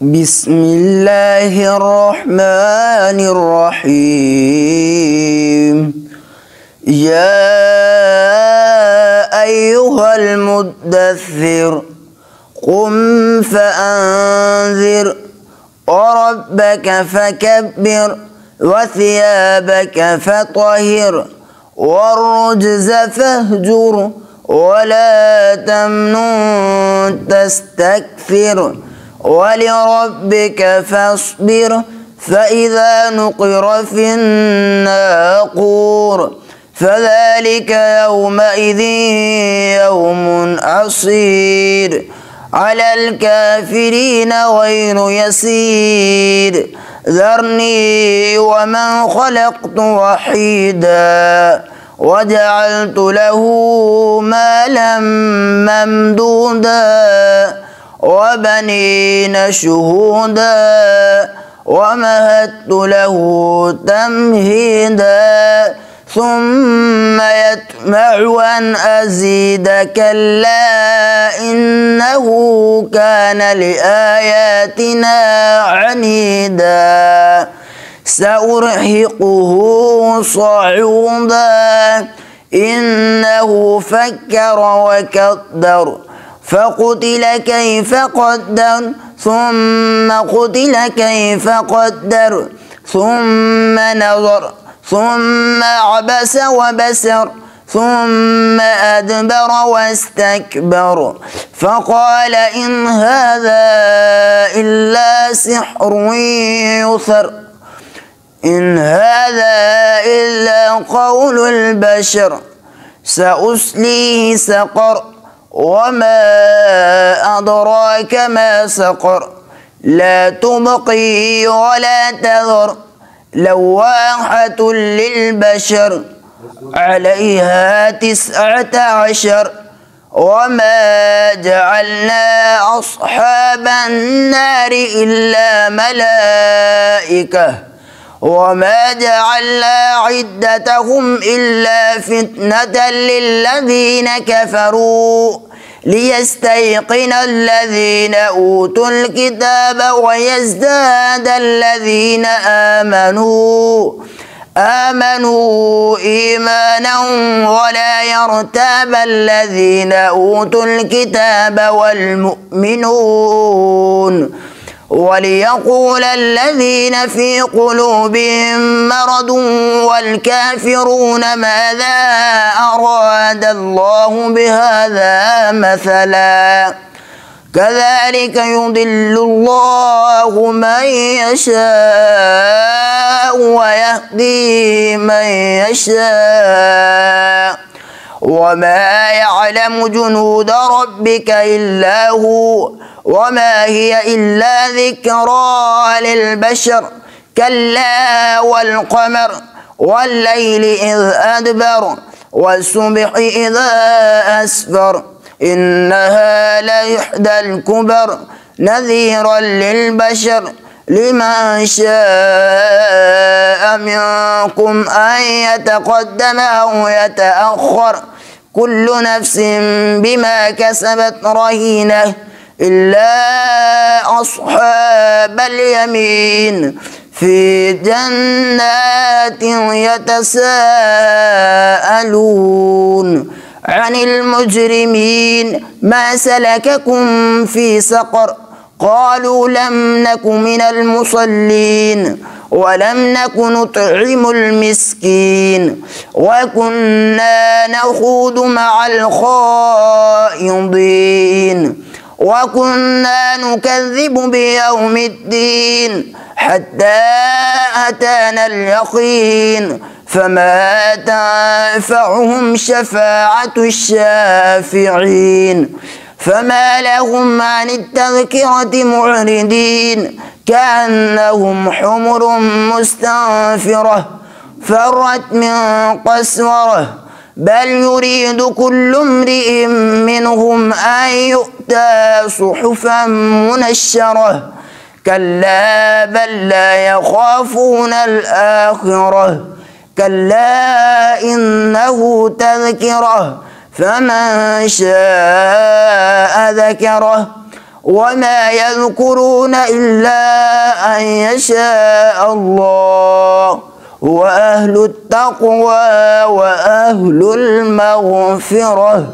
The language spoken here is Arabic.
بسم الله الرحمن الرحيم. يا أيها المدثر قم فأنذر وربك فكبر وثيابك فطهر والرجز فاهجر ولا تمنن تستكثر ولربك فاصبر فإذا نقر في الناقور فذلك يومئذ يوم عسير على الكافرين غير يسير ذرني ومن خلقت وحيدا وجعلت له مالا ممدودا وبنين شهودا ومهدت له تمهيدا ثم يطمع أن أزيد كلا إنه كان لآياتنا عنيدا سأرهقه صعودا إنه فكر وكدر فقتل كيف قدر ثم قتل كيف قدر ثم نظر ثم عبس وبسر ثم أدبر واستكبر فقال إن هذا إلا سحر يؤثر إن هذا إلا قول البشر سأصليه سقر وما أدراك ما سقر لا تبقي ولا تذر لواحة للبشر عليها 19 وما جعلنا أصحاب النار إلا ملائكة وما جعلنا عدتهم إلا فتنة للذين كفروا ليستيقن الذين أوتوا الكتاب ويزداد الذين آمنوا إيمانا ولا يرتاب الذين أوتوا الكتاب والمؤمنون وليقول الذين في قلوبهم مرض والكافرون ماذا أراد الله بهذا مثلا كذلك يضل الله من يشاء ويهدي من يشاء وما يعلم جنود ربك إلا هو وما هي إلا ذكرى للبشر كلا والقمر والليل إذ أدبر والصبح إذا أسفر إنها لإحدى الكبر نذيرا للبشر لمن شاء منكم أن يتقدم أو يتأخر كل نفس بما كسبت رهينة إلا أصحاب اليمين في جنات يتساءلون عن المجرمين ما سلككم في سقر قالوا لم نك من المصلين ولم نك نطعم المسكين وكنا نخوض مع الخائضين وكنا نكذب بيوم الدين حتى أتانا اليقين فما تنفعهم شفاعة الشافعين فما لهم عن التذكرة معرضين كأنهم حمر مستنفرة فرت من قسورة بل يريد كل امرئ منهم أن يؤتى صحفا منشرة كلا بل لا يخافون الآخرة كلا إنه تذكرة فمن شاء ذكره وما يذكرون إلا أن يشاء الله وأهل التقوى وأهل المغفرة.